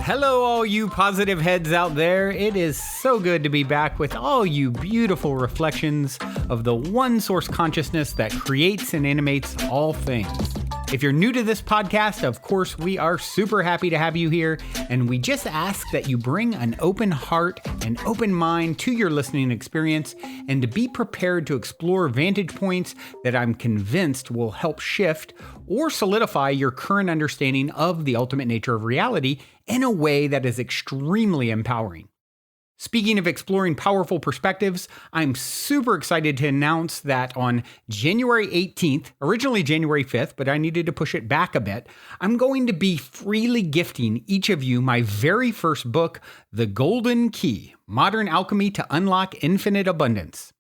Hello, all you positive heads out there. It is so good to be back with all you beautiful reflections of the one source consciousness that creates and animates all things. If you're new to this podcast, of course, we are super happy to have you here, and we just ask that you bring an open heart and open mind to your listening experience and to be prepared to explore vantage points that I'm convinced will help shift or solidify your current understanding of the ultimate nature of reality in a way that is extremely empowering. Speaking of exploring powerful perspectives, I'm super excited to announce that on January 18th, originally January 5th, but I needed to push it back a bit, I'm going to be freely gifting each of you my very first book, The Golden Key: Modern Alchemy to Unlock Infinite Abundance.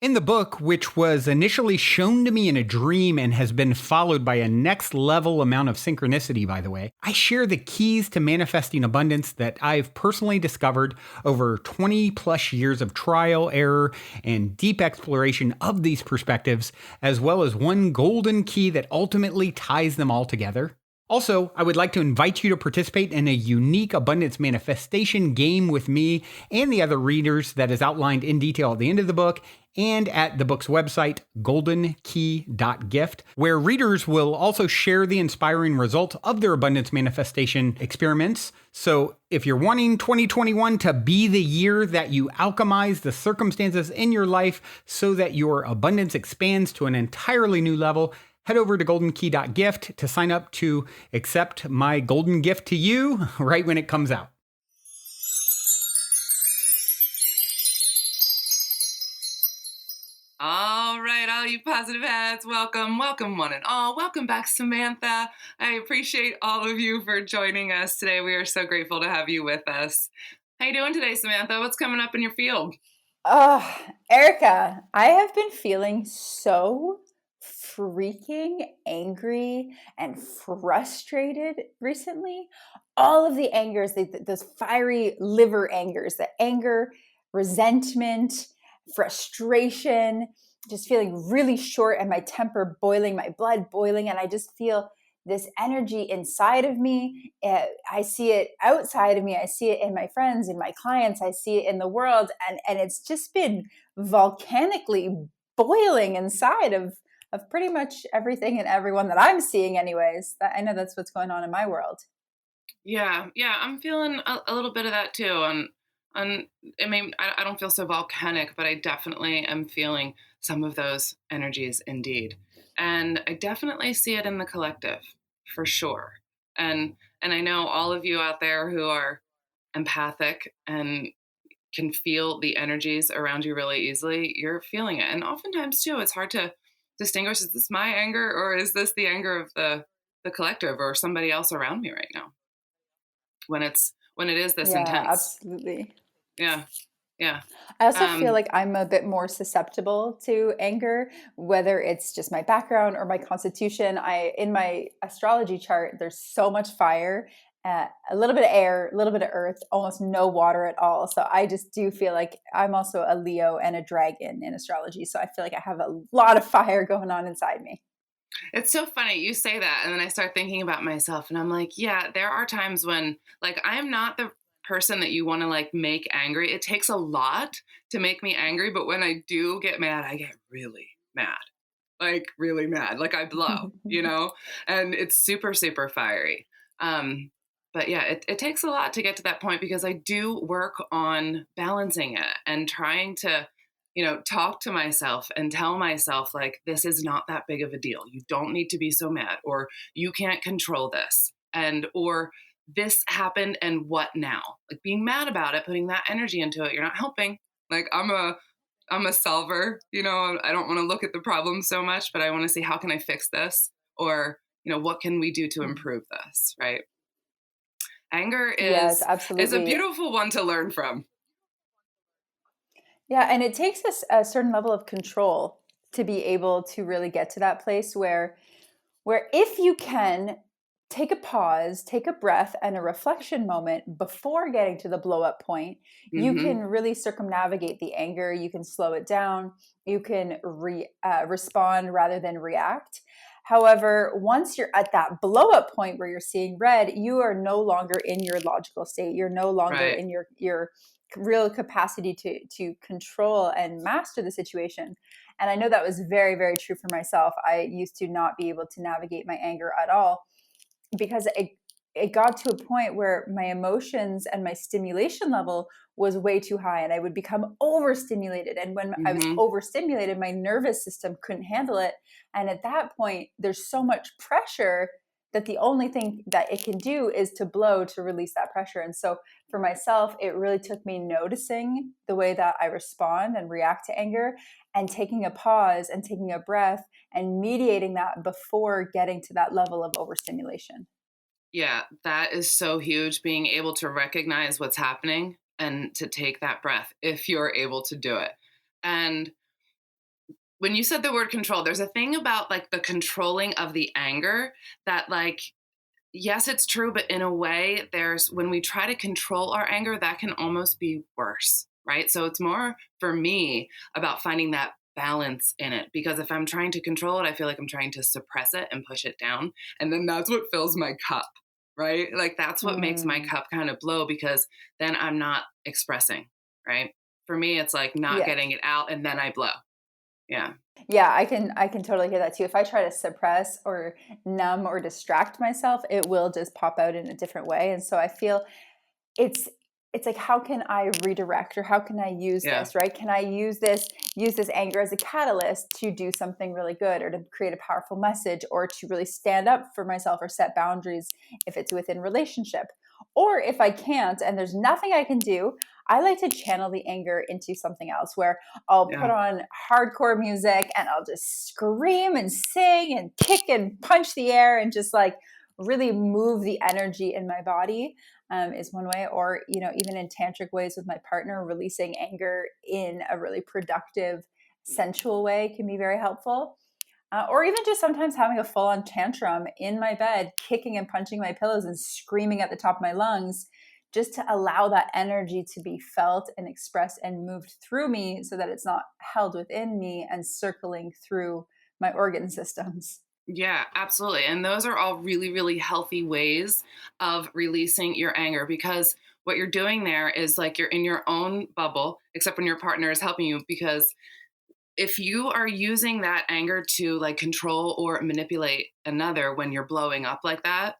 In the book, which was initially shown to me in a dream and has been followed by a next level amount of synchronicity, by the way, I share the keys to manifesting abundance that I've personally discovered over 20 plus years of trial, error, and deep exploration of these perspectives, as well as one golden key that ultimately ties them all together. Also, I would like to invite you to participate in a unique abundance manifestation game with me and the other readers that is outlined in detail at the end of the book and at the book's website, goldenkey.gift, where readers will also share the inspiring results of their abundance manifestation experiments. So if you're wanting 2021 to be the year that you alchemize the circumstances in your life so that your abundance expands to an entirely new level, head over to goldenkey.gift to sign up to accept my golden gift to you right when it comes out. All right, all you positive heads, welcome one and all. Welcome back, Samantha. I appreciate all of you for joining us today. We are so grateful to have you with us. How you doing today, Samantha? What's coming up in your field? Erica, I have been feeling so freaking angry and frustrated recently. All of the angers, those fiery liver angers, the anger, resentment, frustration, just feeling really short and my temper boiling, my blood boiling. And I just feel this energy inside of me. I see it outside of me. I see it in my friends, in my clients. I see it in the world. And it's just been volcanically boiling inside of pretty much everything and everyone that I'm seeing anyways. I know that's what's going on in my world. Yeah, I'm feeling a little bit of that too. And I mean, I don't feel so volcanic, but I definitely am feeling some of those energies indeed. And I definitely see it in the collective, for sure. And I know all of you out there who are empathic and can feel the energies around you really easily, you're feeling it. And oftentimes too, it's hard to distinguish, is this my anger or is this the anger of the collective or somebody else around me right now? When it is this intense. Absolutely. Yeah. I also feel like I'm a bit more susceptible to anger, whether it's just my background or my constitution. In my astrology chart, there's so much fire, a little bit of air, a little bit of earth, almost no water at all. So I just do feel like I'm also a Leo and a dragon in astrology. So I feel like I have a lot of fire going on inside me. It's so funny you say that, and then I start thinking about myself, and I'm like, yeah, there are times when, like, I am not the person that you want to like make angry. It takes a lot to make me angry, but when I do get mad, I get really mad, like really mad, like I blow, and it's super, super fiery. But yeah, it takes a lot to get to that point because I do work on balancing it and trying to talk to myself and tell myself, like, this is not that big of a deal. You don't need to be so mad, or you can't control this, or this happened, and what now? Like, being mad about it, putting that energy into it, you're not helping. Like, I'm a solver, I don't want to look at the problem so much, but I want to see, how can I fix this? Or, what can we do to improve this, right? Anger Yes, is a absolutely. beautiful one to learn from. Yeah, and it takes us a certain level of control to be able to really get to that place where if you can take a pause, take a breath, and a reflection moment before getting to the blow up point, you Mm-hmm. can really circumnavigate the anger. You can slow it down. You can respond rather than react. However, once you're at that blow up point where you're seeing red, you are no longer in your logical state. You're no longer Right. in your real capacity to control and master the situation. And I know that was very, very true for myself. I used to not be able to navigate my anger at all because it got to a point where my emotions and my stimulation level was way too high, and I would become overstimulated. And when I was Mm-hmm. overstimulated, my nervous system couldn't handle it. And at that point, there's so much pressure that the only thing that it can do is to blow to release that pressure. And so for myself, it really took me noticing the way that I respond and react to anger, and taking a pause and taking a breath and mediating that before getting to that level of overstimulation. Yeah, that is so huge, being able to recognize what's happening and to take that breath if you're able to do it. And when you said the word control, there's a thing about like the controlling of the anger that, like, yes, it's true, but in a way, there's when we try to control our anger, that can almost be worse, right? So it's more for me about finding that balance in it, because if I'm trying to control it, I feel like I'm trying to suppress it and push it down. And then that's what fills my cup, right? Like that's what makes my Mm, cup kind of blow, because then I'm not expressing, right? For me, it's like not yeah. getting it out and then I blow. Yeah. Yeah, I can totally hear that too. If I try to suppress or numb or distract myself, it will just pop out in a different way. And so I feel it's it's like, how can I redirect, or how can I use Yeah. this, right? Can I use this anger as a catalyst to do something really good, or to create a powerful message, or to really stand up for myself or set boundaries if it's within relationship? Or if I can't and there's nothing I can do, I like to channel the anger into something else, where I'll put Yeah. on hardcore music and I'll just scream and sing and kick and punch the air and just like really move the energy in my body, is one way. Or, even in tantric ways with my partner, releasing anger in a really productive, sensual way can be very helpful. Or even just sometimes having a full on tantrum in my bed, kicking and punching my pillows and screaming at the top of my lungs, just to allow that energy to be felt and expressed and moved through me, so that it's not held within me and circling through my organ systems. Yeah, absolutely. And those are all really, really healthy ways of releasing your anger, because what you're doing there is like you're in your own bubble, except when your partner is helping you. Because if you are using that anger to like control or manipulate another when you're blowing up like that,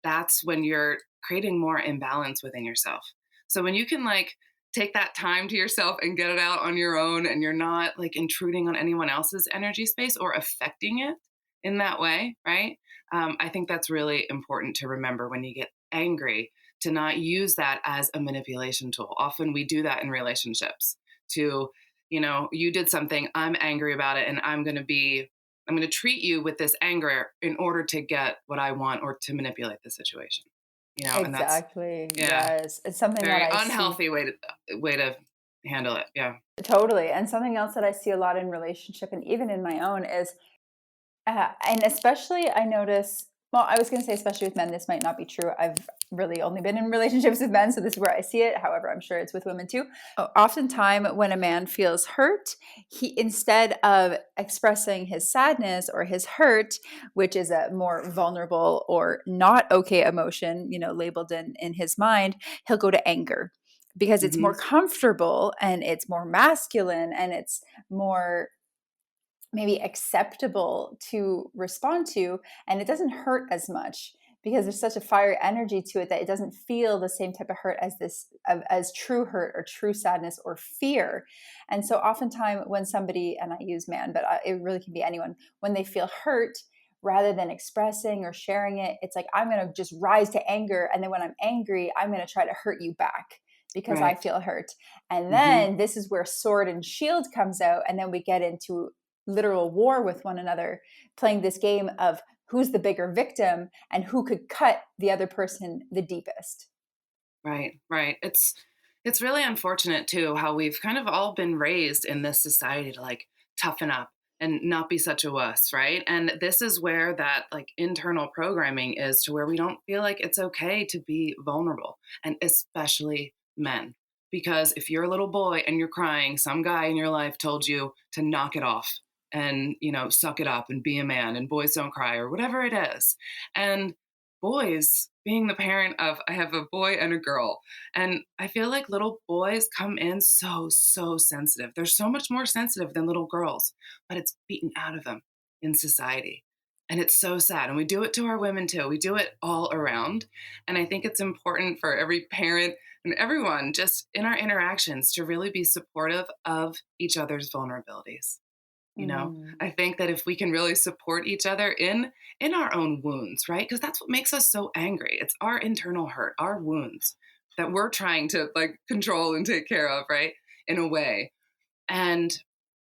that's when you're creating more imbalance within yourself. So when you can like take that time to yourself and get it out on your own, and you're not like intruding on anyone else's energy space or affecting it in that way, right? I think that's really important to remember when you get angry, to not use that as a manipulation tool. Often we do that in relationships to, you did something, I'm angry about it, and I'm going to treat you with this anger in order to get what I want or to manipulate the situation. And that's, Exactly. yeah, Yes. It's something that very I see. unhealthy way to handle it. Yeah. Totally. And something else that I see a lot in relationship and even in my own is, and especially I notice, well, I was going to say, especially with men, this might not be true. I've really only been in relationships with men, so this is where I see it. However, I'm sure it's with women too. Oftentimes, when a man feels hurt, he, instead of expressing his sadness or his hurt, which is a more vulnerable or not okay emotion, labeled in his mind, he'll go to anger, because it's Hmm. more comfortable and it's more masculine and it's more maybe acceptable to respond to, and it doesn't hurt as much, because there's such a fire energy to it that it doesn't feel the same type of hurt as as true hurt or true sadness or fear. And so oftentimes when somebody, and I use man, but it really can be anyone, when they feel hurt, rather than expressing or sharing it, it's like, I'm going to just rise to anger, and then when I'm angry, I'm going to try to hurt you back because I Right. feel hurt. And Hmm. then this is where sword and shield comes out, and then we get into literal war with one another, playing this game of who's the bigger victim and who could cut the other person the deepest. Right. Right. It's really unfortunate too how we've kind of all been raised in this society to like toughen up and not be such a wuss, right? And this is where that like internal programming is, to where we don't feel like it's okay to be vulnerable, and especially men. Because if you're a little boy and you're crying, some guy in your life told you to knock it off and, suck it up and be a man, and boys don't cry, or whatever it is. And boys, being the parent of, I have a boy and a girl, and I feel like little boys come in so, so sensitive. They're so much more sensitive than little girls, but it's beaten out of them in society. And it's so sad. And we do it to our women too. We do it all around. And I think it's important for every parent and everyone, just in our interactions, to really be supportive of each other's vulnerabilities. I think that if we can really support each other in our own wounds, right? Because that's what makes us so angry. It's our internal hurt, our wounds that we're trying to like control and take care of, right? In a way. And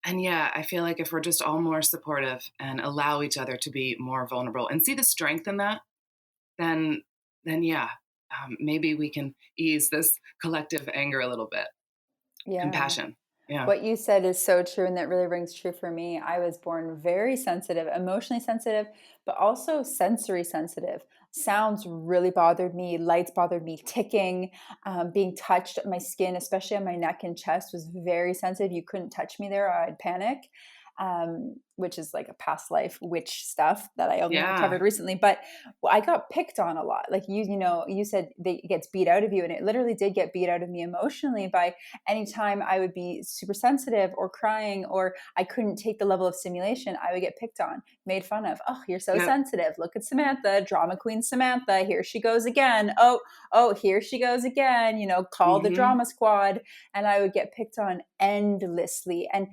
yeah, I feel like if we're just all more supportive and allow each other to be more vulnerable and see the strength in that, then yeah, maybe we can ease this collective anger a little bit. Yeah. Compassion. Yeah. What you said is so true, and that really rings true for me. I was born very sensitive, emotionally sensitive, but also sensory sensitive. Sounds really bothered me. Lights bothered me. Ticking, being touched, my skin, especially on my neck and chest, was very sensitive. You couldn't touch me there, or I'd panic. Which is like a past life witch stuff that I only uncovered recently. But I got picked on a lot. Like you said it gets beat out of you, and it literally did get beat out of me emotionally by anytime I would be super sensitive or crying, or I couldn't take the level of stimulation, I would get picked on, made fun of. Oh, you're so sensitive. Look at Samantha, drama queen Samantha. Here she goes again. Oh, here she goes again. Call the drama squad. And I would get picked on endlessly. And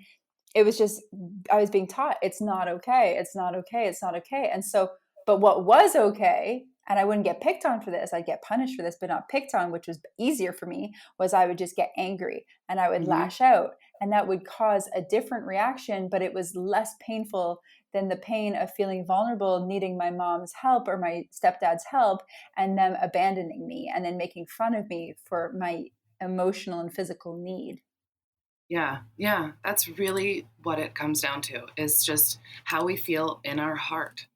it was just, I was being taught, it's not okay. It's not okay. It's not okay. And so, but what was okay, and I wouldn't get picked on for this, I'd get punished for this, but not picked on, which was easier for me, was I would just get angry and I would lash out, and that would cause a different reaction, but it was less painful than the pain of feeling vulnerable, needing my mom's help or my stepdad's help, and them abandoning me and then making fun of me for my emotional and physical need. Yeah. That's really what it comes down to, is just how we feel in our heart,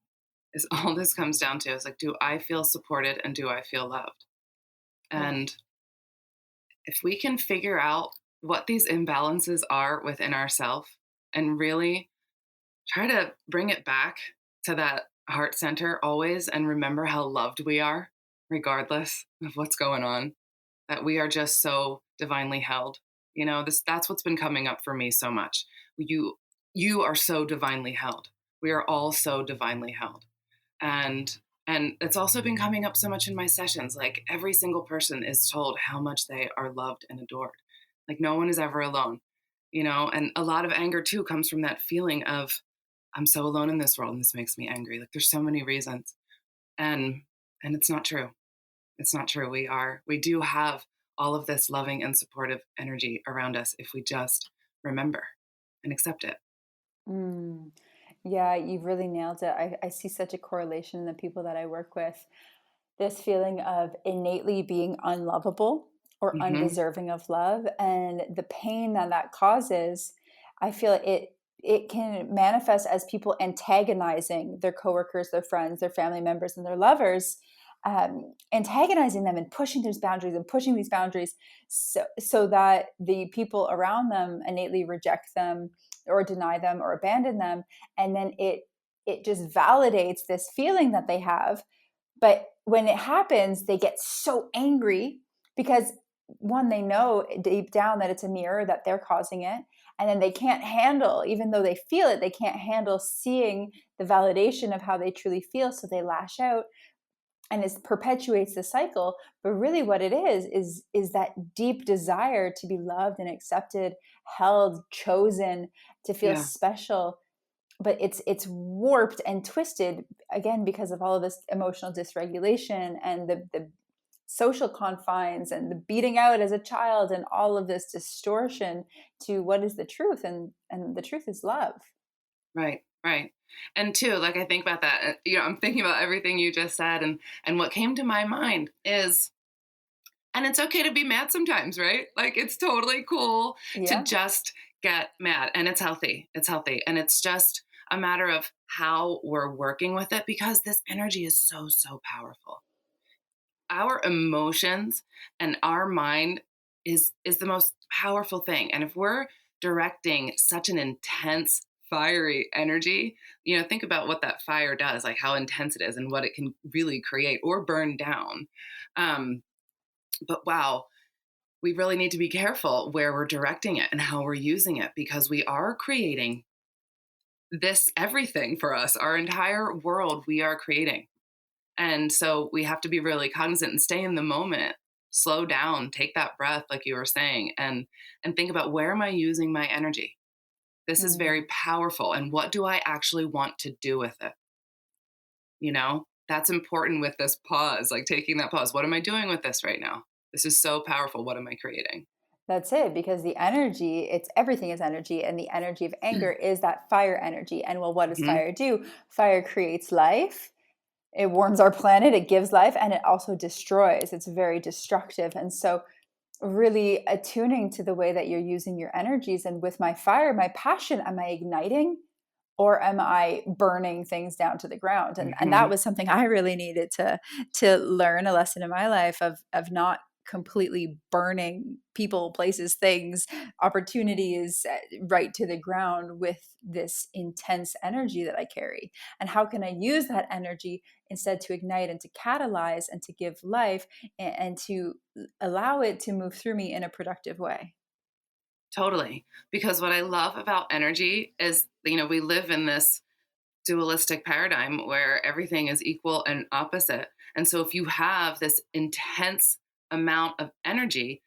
is all this comes down to. Is like, do I feel supported and do I feel loved? And if we can figure out what these imbalances are within ourselves and really try to bring it back to that heart center always, and remember how loved we are, regardless of what's going on, that we are just so divinely held. That's what's been coming up for me so much. You are so divinely held. We are all so divinely held. And it's also been coming up so much in my sessions. Like, every single person is told how much they are loved and adored. Like, no one is ever alone, and a lot of anger too comes from that feeling of, I'm so alone in this world and this makes me angry. Like, there's so many reasons. And it's not true. It's not true. We do have all of this loving and supportive energy around us if we just remember and accept it. Yeah, you've really nailed it. I see such a correlation in the people that I work with. This feeling of innately being unlovable or undeserving of love, and the pain that causes. I feel it can manifest as people antagonizing their coworkers, their friends, their family members, and their lovers, antagonizing them and pushing these boundaries so that the people around them innately reject them or deny them or abandon them. And then it just validates this feeling that they have. But when it happens, they get so angry because, one, they know deep down that it's a mirror, that they're causing it. And then they can't handle, even though they feel it, they can't handle seeing the validation of how they truly feel. So they lash out, and it perpetuates the cycle. But really what it is that deep desire to be loved and accepted, held, chosen, to feel special. But it's warped and twisted, again, because of all of this emotional dysregulation and the social confines and the beating out as a child and all of this distortion to what is the truth. And the truth is love. Right. And too, like, I think about that, I'm thinking about everything you just said, and what came to my mind is, and it's okay to be mad sometimes, right? Like, it's totally cool to just get mad, and it's healthy. It's healthy. And it's just a matter of how we're working with it, because this energy is so, so powerful. Our emotions and our mind is the most powerful thing. And if we're directing such an intense, fiery energy, think about what that fire does, like how intense it is and what it can really create or burn down. But wow, we really need to be careful where we're directing it and how we're using it, because we are creating this everything for us. Our entire world we are creating. And so we have to be really cognizant and stay in the moment, slow down, take that breath, like you were saying, and think about, where am I using my energy? This is very powerful. And what do I actually want to do with it? That's important with this pause, like taking that pause. What am I doing with this right now? This is so powerful. What am I creating? That's it, because the energy, everything is energy, and the energy of anger is that fire energy. And well, what does fire do? Fire creates life. It warms our planet, it gives life, and it also destroys. It's very destructive. And so really attuning to the way that you're using your energies. And with my fire, my passion, am I igniting or am I burning things down to the ground? And that was something I really needed to learn, a lesson in my life of not completely burning people, places, things, opportunities right to the ground with this intense energy that I carry. And how can I use that energy instead to ignite and to catalyze and to give life and to allow it to move through me in a productive way? Totally. Because what I love about energy is, we live in this dualistic paradigm where everything is equal and opposite. And so if you have this intense amount of energy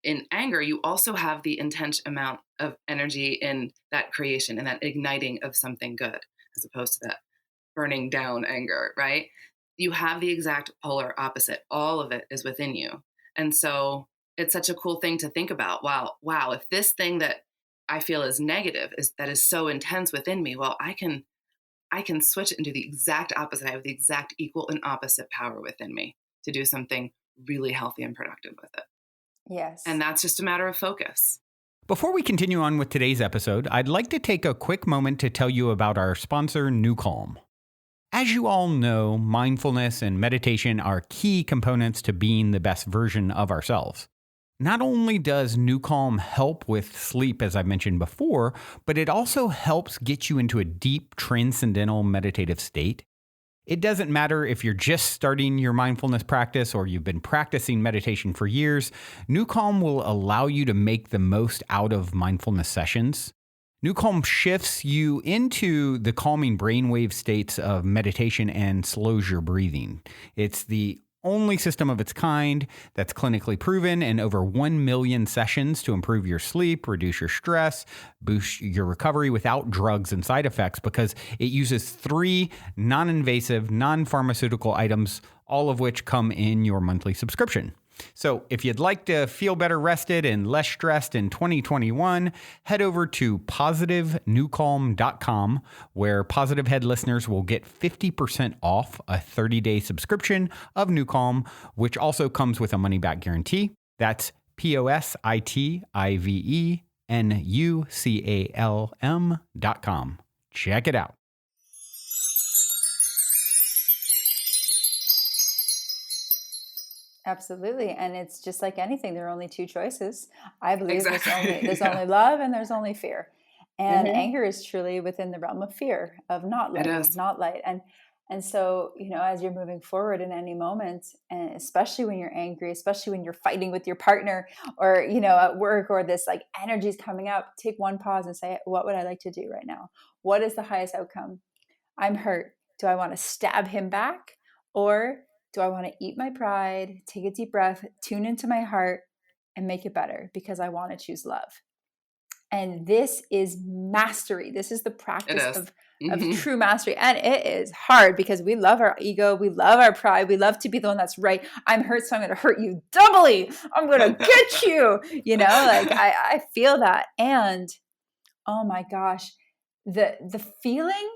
in anger, you also have the intense amount of energy in that creation and that igniting of something good, as opposed to that burning down anger, right? You have the exact polar opposite. All of it is within you. And so it's such a cool thing to think about. Wow, if this thing that I feel is negative is so intense within me, well, I can switch it into the exact opposite. I have the exact equal and opposite power within me to do something really healthy and productive with it. Yes. And that's just a matter of focus. Before we continue on with today's episode, I'd like to take a quick moment to tell you about our sponsor, New Calm. As you all know, mindfulness and meditation are key components to being the best version of ourselves. Not only does New Calm help with sleep, as I mentioned before, but it also helps get you into a deep, transcendental meditative state. It doesn't matter if you're just starting your mindfulness practice or you've been practicing meditation for years, New Calm will allow you to make the most out of mindfulness sessions. New Calm shifts you into the calming brainwave states of meditation and slows your breathing. It's the only system of its kind that's clinically proven in over 1 million sessions to improve your sleep, reduce your stress, boost your recovery without drugs and side effects, because it uses 3 non-invasive, non-pharmaceutical items, all of which come in your monthly subscription. So if you'd like to feel better rested and less stressed in 2021, head over to positivenewcalm.com, where Positive Head listeners will get 50% off a 30-day subscription of New Calm, which also comes with a money-back guarantee. That's positivenucalm.com. Check it out. Absolutely. And it's just like anything. There are only 2 choices. I believe Exactly. there's only love and there's only fear. And anger is truly within the realm of fear, of not It love, is. of not light. And so, as you're moving forward in any moment, and especially when you're angry, especially when you're fighting with your partner or, at work, or this like energy is coming up, take one pause and say, what would I like to do right now? What is the highest outcome? I'm hurt. Do I want to stab him back? Or do I want to eat my pride, take a deep breath, tune into my heart, and make it better because I want to choose love? And this is mastery. This is the It practice is. of true mastery. And it is hard because we love our ego. We love our pride. We love to be the one that's right. I'm hurt, so I'm going to hurt you doubly. I'm going to get you. I feel that. And oh my gosh, the feeling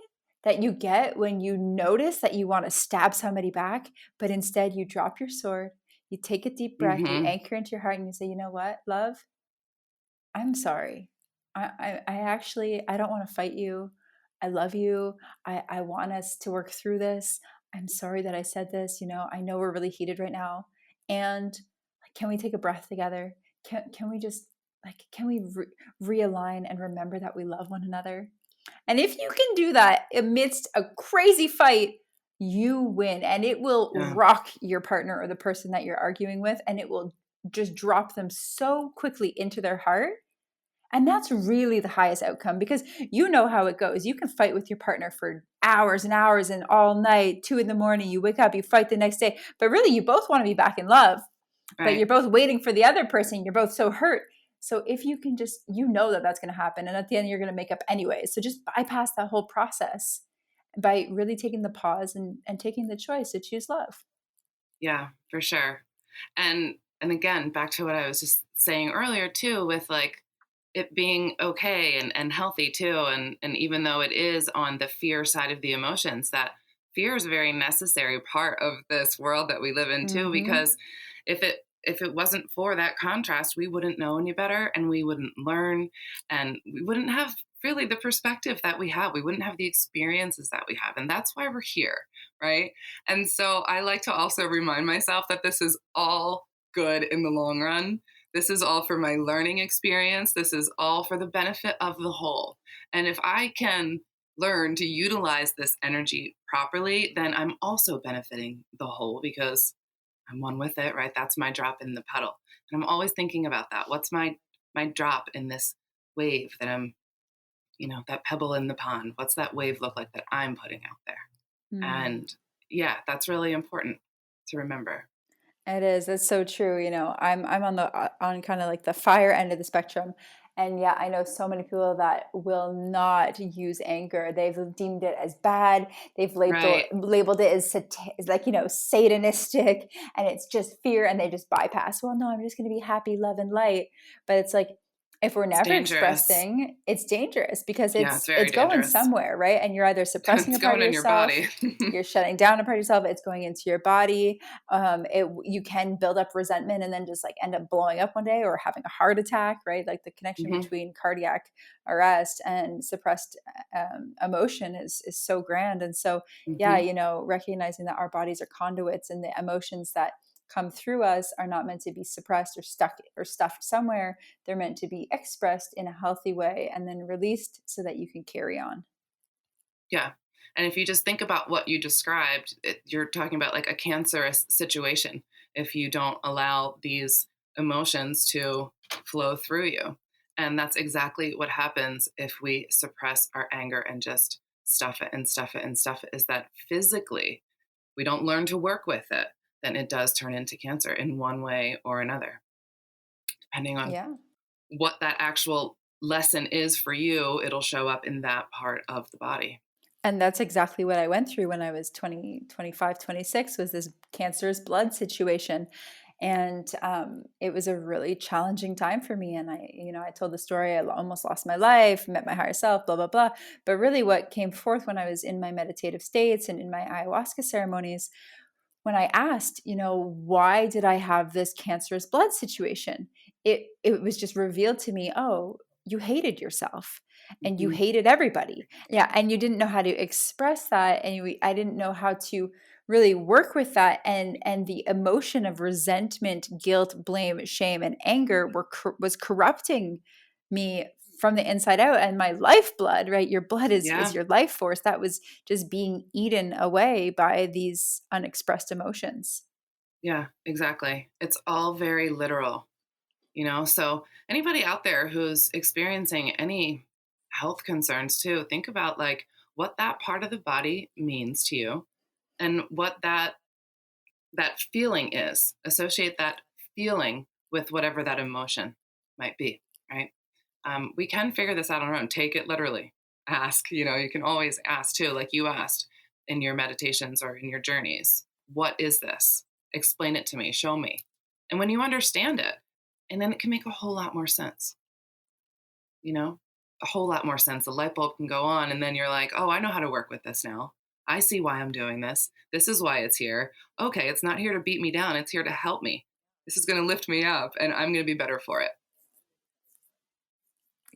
that you get when you notice that you want to stab somebody back, but instead you drop your sword, you take a deep breath, you anchor into your heart, and you say, you know what, love? I'm sorry. I don't want to fight you. I love you. I want us to work through this. I'm sorry that I said this. I know we're really heated right now. And can we take a breath together? Can we just can we realign and remember that we love one another? And if you can do that amidst a crazy fight, you win, and it will Yeah. rock your partner or the person that you're arguing with, and it will just drop them so quickly into their heart. And that's really the highest outcome, because you know how it goes. You can fight with your partner for hours and hours and all night, 2 a.m, you wake up, you fight the next day. But really, you both want to be back in love, but you're Right. both waiting for the other person. You're both so hurt. So if you can just, that that's going to happen. And at the end, you're going to make up anyway. So just bypass that whole process by really taking the pause and taking the choice to choose love. Yeah, for sure. And again, back to what I was just saying earlier too, with like it being okay and healthy too. And even though it is on the fear side of the emotions, that fear is a very necessary part of this world that we live in too, Mm-hmm. because if it wasn't for that contrast, we wouldn't know any better and we wouldn't learn and we wouldn't have really the perspective that we have. We wouldn't have the experiences that we have. And that's why we're here, right? And so I like to also remind myself that this is all good in the long run. This is all for my learning experience. This is all for the benefit of the whole. And if I can learn to utilize this energy properly, then I'm also benefiting the whole because I'm one with it, right? That's my drop in the puddle. And I'm always thinking about that. What's my drop in this wave that I'm, that pebble in the pond? What's that wave look like that I'm putting out there? Mm. And yeah, that's really important to remember. It is. It's so true. I'm on on kind of like the fire end of the spectrum. And yeah, I know so many people that will not use anger. They've deemed it as bad. They've Right. labeled it as like, satanistic, and it's just fear, and they just bypass. Well, no, I'm just going to be happy, love, and light. But it's like, if we're It's never dangerous. expressing, it's dangerous, because Yeah, it's it's very going dangerous. somewhere, right? And you're either suppressing It's a part going of in your yourself, body. you're shutting down a part of yourself, it's going into your body. You can build up resentment and then just like end up blowing up one day or having a heart attack, right? Like the connection Hmm. between cardiac arrest and suppressed emotion is so grand. And so yeah, Hmm. recognizing that our bodies are conduits, and the emotions that come through us are not meant to be suppressed or stuck or stuffed somewhere. They're meant to be expressed in a healthy way and then released so that you can carry on. Yeah. And if you just think about what you described, you're talking about like a cancerous situation if you don't allow these emotions to flow through you. And that's exactly what happens if we suppress our anger and just stuff it and stuff it and stuff it, is that physically we don't learn to work with it, then it does turn into cancer in one way or another, depending on Yeah. what that actual lesson is for you. It'll show up in that part of the body. And that's exactly what I went through when I was 20, 25, 26. Was this cancerous blood situation. And it was a really challenging time for me. And I told the story, I almost lost my life, met my higher self, blah, blah, blah. But really what came forth when I was in my meditative states and in my ayahuasca ceremonies, when I asked, why did I have this cancerous blood situation? It was just revealed to me, oh, you hated yourself and you Hmm. hated everybody. Yeah, and you didn't know how to express that, and I didn't know how to really work with that, and the emotion of resentment, guilt, blame, shame, and anger was corrupting me from the inside out, and my lifeblood, right? Your blood is Yeah. your life force that was just being eaten away by these unexpressed emotions. Yeah, exactly. It's all very literal. So anybody out there who's experiencing any health concerns too, think about like what that part of the body means to you and what that feeling is. Associate that feeling with whatever that emotion might be, right? We can figure this out on our own. Take it literally. Ask, you can always ask too, like you asked in your meditations or in your journeys. What is this? Explain it to me, show me. And when you understand it, and then it can make a whole lot more sense, you know, a whole lot more sense. The light bulb can go on, and then you're like, oh, I know how to work with this now. I see why I'm doing this. This is why it's here. Okay, it's not here to beat me down, it's here to help me. This is going to lift me up, and I'm going to be better for it.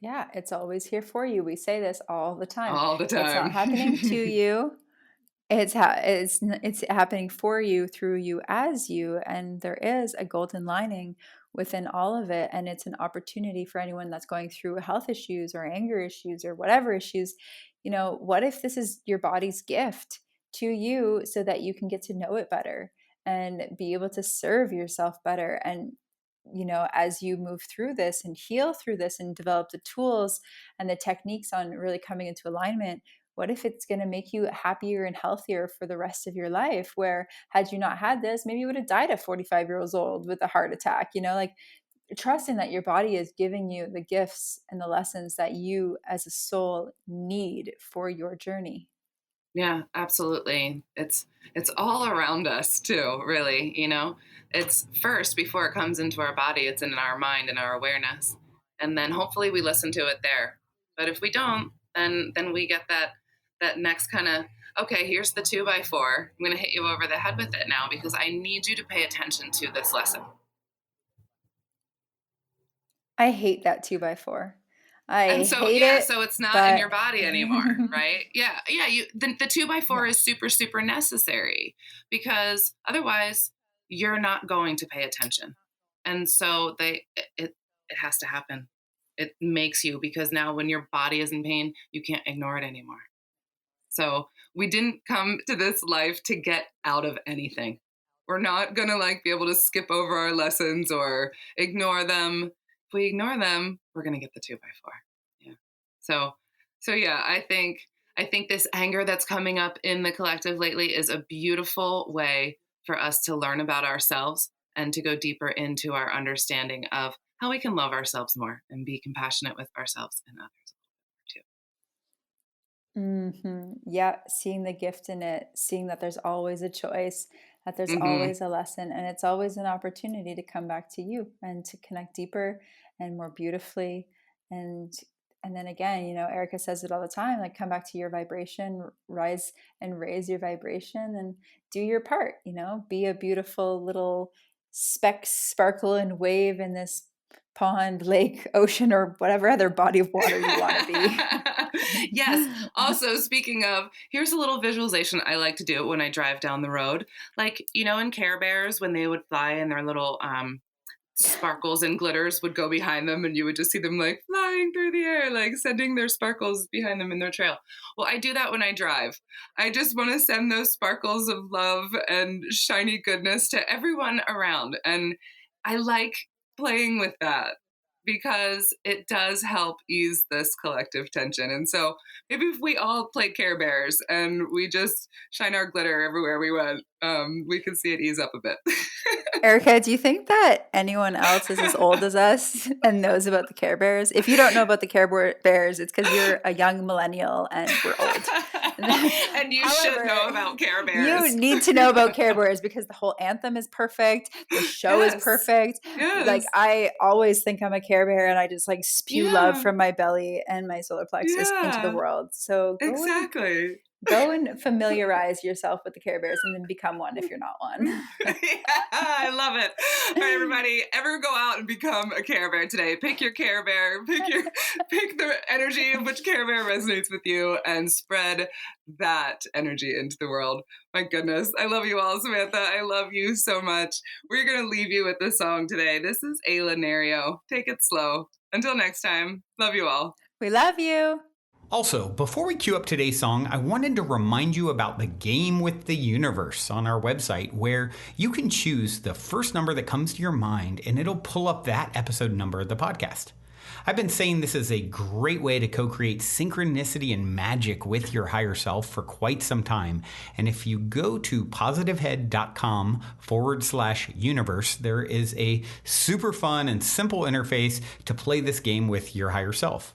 Yeah, it's always here for you. We say this all the time. All the time. It's not happening to you. It's happening for you, through you, as you, and there is a golden lining within all of it, and it's an opportunity for anyone that's going through health issues or anger issues or whatever issues. What if this is your body's gift to you so that you can get to know it better and be able to serve yourself better? And as you move through this and heal through this and develop the tools and the techniques on really coming into alignment, what if it's going to make you happier and healthier for the rest of your life? Where had you not had this, maybe you would have died at 45 years old with a heart attack, like trusting that your body is giving you the gifts and the lessons that you as a soul need for your journey. Yeah, absolutely. It's all around us too, really, It's first before it comes into our body, it's in our mind and our awareness. And then hopefully we listen to it there. But if we don't, then we get that next kind of, okay, here's the 2x4. I'm going to hit you over the head with it now because I need you to pay attention to this lesson. I hate that 2x4. And so, hate yeah, it, so it's not but in your body anymore, right? Yeah. The 2x4 is super, super necessary because otherwise you're not going to pay attention. And so it has to happen. It makes you, because now when your body is in pain, you can't ignore it anymore. So we didn't come to this life to get out of anything. We're not going to be able to skip over our lessons or ignore them. If we ignore them, we're going to get the 2x4. Yeah. So yeah, I think this anger that's coming up in the collective lately is a beautiful way for us to learn about ourselves and to go deeper into our understanding of how we can love ourselves more and be compassionate with ourselves and others too. Yeah, seeing the gift in it, seeing that there's always a choice, that there's always a lesson, and it's always an opportunity to come back to you and to connect deeper and more beautifully. And then again, Erica says it all the time, come back to your vibration, rise and raise your vibration and do your part, be a beautiful little speck, sparkle and wave in this pond, lake, ocean, or whatever other body of water you want to be. Yes. Also, speaking of, here's a little visualization I like to do when I drive down the road. In Care Bears, when they would fly and their little sparkles and glitters would go behind them and you would just see them flying through the air, sending their sparkles behind them in their trail. Well, I do that when I drive. I just want to send those sparkles of love and shiny goodness to everyone around. And I like playing with that because it does help ease this collective tension. And so maybe if we all play Care Bears and we just shine our glitter everywhere we went, we can see it ease up a bit. Erica, do you think that anyone else is as old as us and knows about the Care Bears? If you don't know about the Care Bears, it's because you're a young millennial and we're old. And you should know about Care Bears. You need to know about Care Bears because the whole anthem is perfect. The show is perfect. Yes. I always think I'm a Care Bear and I just spew love from my belly and my solar plexus into the world. So go and familiarize yourself with the Care Bears and then become one if you're not one. Yeah, I love it. All right, everybody, ever go out and become a Care Bear today. Pick your Care Bear, pick the energy of which Care Bear resonates with you and spread that energy into the world. My goodness. I love you all, Samantha. I love you so much. We're going to leave you with this song today. This is Ayla Nerio. Take it slow. Until next time, love you all. We love you. Also, before we cue up today's song, I wanted to remind you about the game with the universe on our website, where you can choose the first number that comes to your mind and it'll pull up that episode number of the podcast. I've been saying this is a great way to co-create synchronicity and magic with your higher self for quite some time. And if you go to positivehead.com/universe, there is a super fun and simple interface to play this game with your higher self.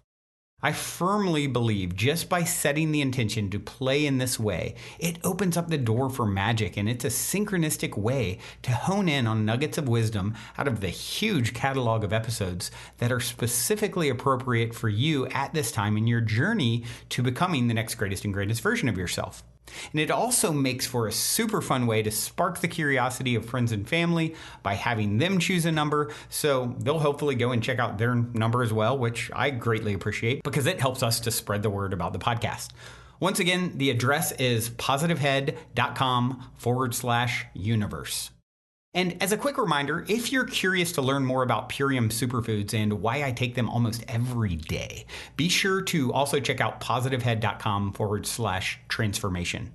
I firmly believe just by setting the intention to play in this way, it opens up the door for magic, and it's a synchronistic way to hone in on nuggets of wisdom out of the huge catalog of episodes that are specifically appropriate for you at this time in your journey to becoming the next greatest and greatest version of yourself. And it also makes for a super fun way to spark the curiosity of friends and family by having them choose a number, so they'll hopefully go and check out their number as well, which I greatly appreciate because it helps us to spread the word about the podcast. Once again, the address is positivehead.com/universe. And as a quick reminder, if you're curious to learn more about Purium superfoods and why I take them almost every day, be sure to also check out positivehead.com/transformation.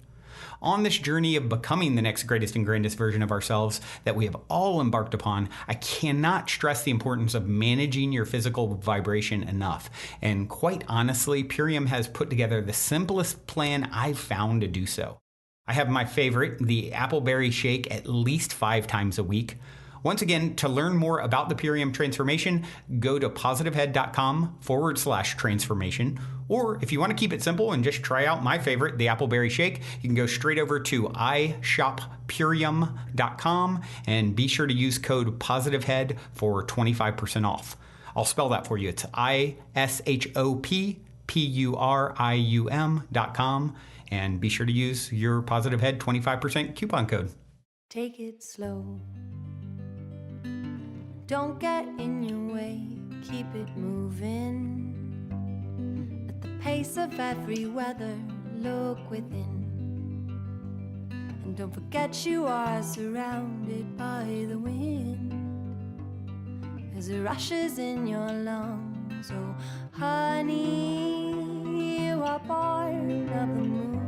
On this journey of becoming the next greatest and grandest version of ourselves that we have all embarked upon, I cannot stress the importance of managing your physical vibration enough. And quite honestly, Purium has put together the simplest plan I've found to do so. I have my favorite, the appleberry shake, at least 5 times a week. Once again, to learn more about the Purium transformation, go to positivehead.com/transformation. Or if you want to keep it simple and just try out my favorite, the appleberry shake, you can go straight over to ishoppurium.com and be sure to use code positivehead for 25% off. I'll spell that for you. It's ishoppurium.com. And be sure to use your Positive Head 25% coupon code. Take it slow. Don't get in your way. Keep it moving. At the pace of every weather, look within. And don't forget you are surrounded by the wind. As it rushes in your lungs, oh honey, you are born of the moon.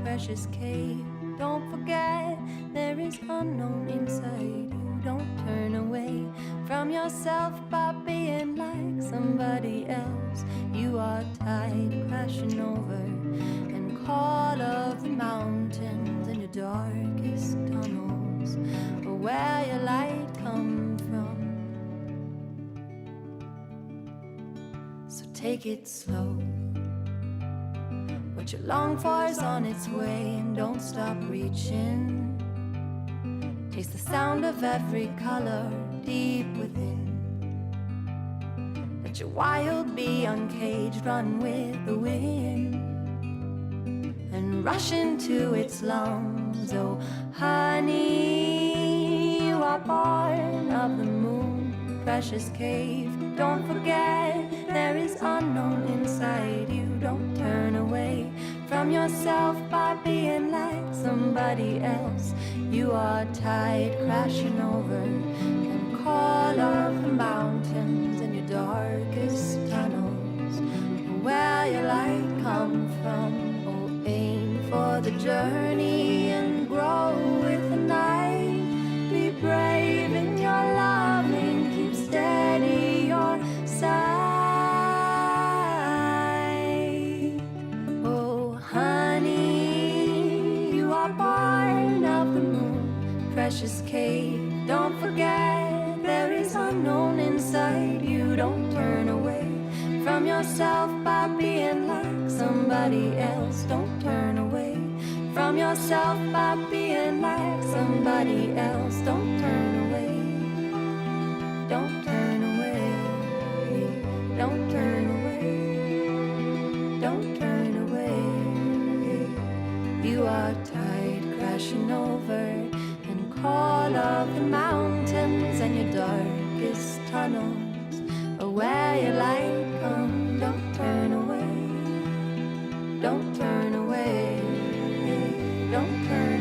Precious cave, don't forget there is unknown inside you. Don't turn away from yourself by being like somebody else. You are tide crashing over and call of the mountains in your darkest tunnels, or where your light comes from. So take it slow. What you long for is on its way, and don't stop reaching. Taste the sound of every color deep within. Let your wild be uncaged, run with the wind and rush into its lungs. Oh honey, you are born of the moon, precious cave. Don't forget there is unknown inside you. Don't turn away from yourself by being like somebody else. You are tide crashing over and call of the mountains in your darkest tunnels, where your light come from. Oh, aim for the journey and grow with the night. Be brave in your loving, keep steady your side. Oh honey, you are born of the moon, precious cave. Don't forget there is unknown inside you. Don't turn away from yourself by being like somebody else. Don't turn away from yourself by being like somebody else. Don't turn away. Don't turn away. Don't turn away. Don't turn away. You are tide crashing over and call of the mountains and your darkest tunnels, or where your light come. Don't turn away. Don't turn away. Don't turn